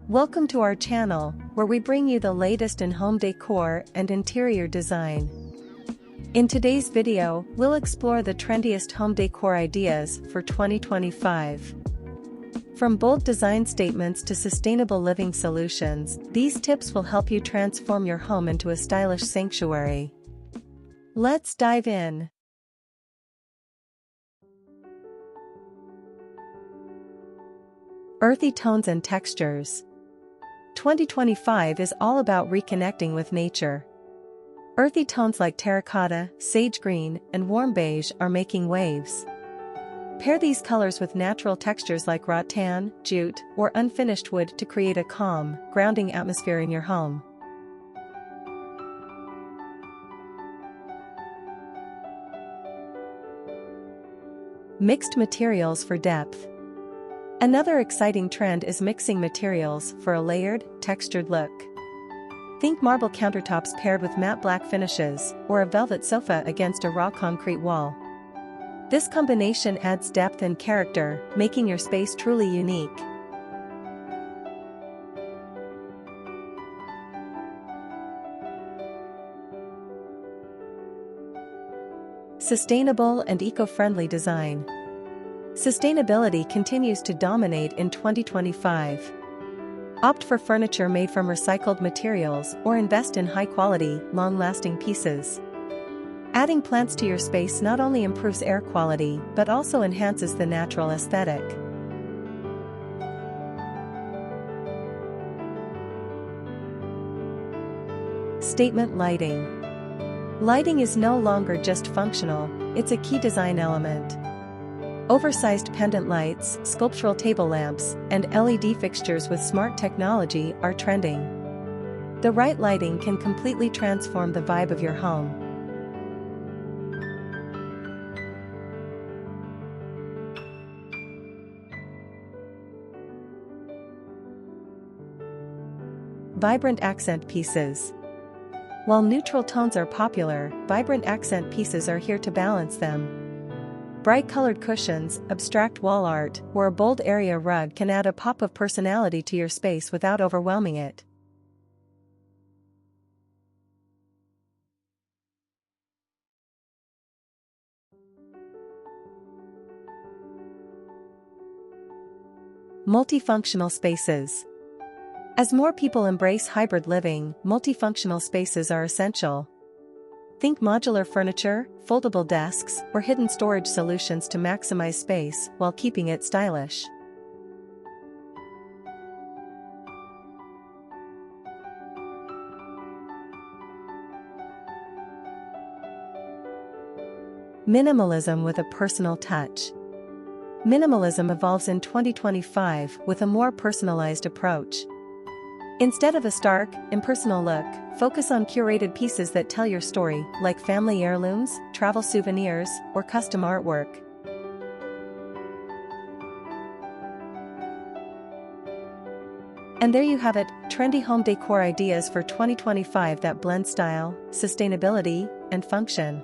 Welcome to our channel, where we bring you the latest in home decor and interior design. In today's video, we'll explore the trendiest home decor ideas for 2025. From bold design statements to sustainable living solutions, these tips will help you transform your home into a stylish sanctuary. Let's dive in. Earthy tones and textures. 2025 is all about reconnecting with nature. Earthy tones like terracotta, sage green, and warm beige are making waves. Pair these colors with natural textures like rattan, jute, or unfinished wood to create a calm, grounding atmosphere in your home. Mixed materials for depth. Another exciting trend is mixing materials for a layered, textured look. Think marble countertops paired with matte black finishes, or a velvet sofa against a raw concrete wall. This combination adds depth and character, making your space truly unique. Sustainable and eco-friendly design. Sustainability continues to dominate in 2025. Opt for furniture made from recycled materials or invest in high-quality, long-lasting pieces. Adding plants to your space not only improves air quality but also enhances the natural aesthetic. Statement lighting. Lighting is no longer just functional, it's a key design element. Oversized pendant lights, sculptural table lamps, and LED fixtures with smart technology are trending. The right lighting can completely transform the vibe of your home. Vibrant accent pieces. While neutral tones are popular, vibrant accent pieces are here to balance them. Bright colored cushions, abstract wall art, or a bold area rug can add a pop of personality to your space without overwhelming it. Multifunctional spaces. As more people embrace hybrid living, multifunctional spaces are essential. Think modular furniture, foldable desks, or hidden storage solutions to maximize space while keeping it stylish. Minimalism with a personal touch. Minimalism evolves in 2025 with a more personalized approach. Instead of a stark, impersonal look, focus on curated pieces that tell your story, like family heirlooms, travel souvenirs, or custom artwork. And there you have it, trendy home decor ideas for 2025 that blend style, sustainability, and function.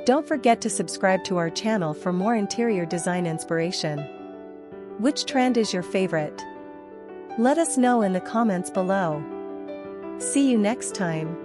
Don't forget to subscribe to our channel for more interior design inspiration. Which trend is your favorite? Let us know in the comments below. See you next time.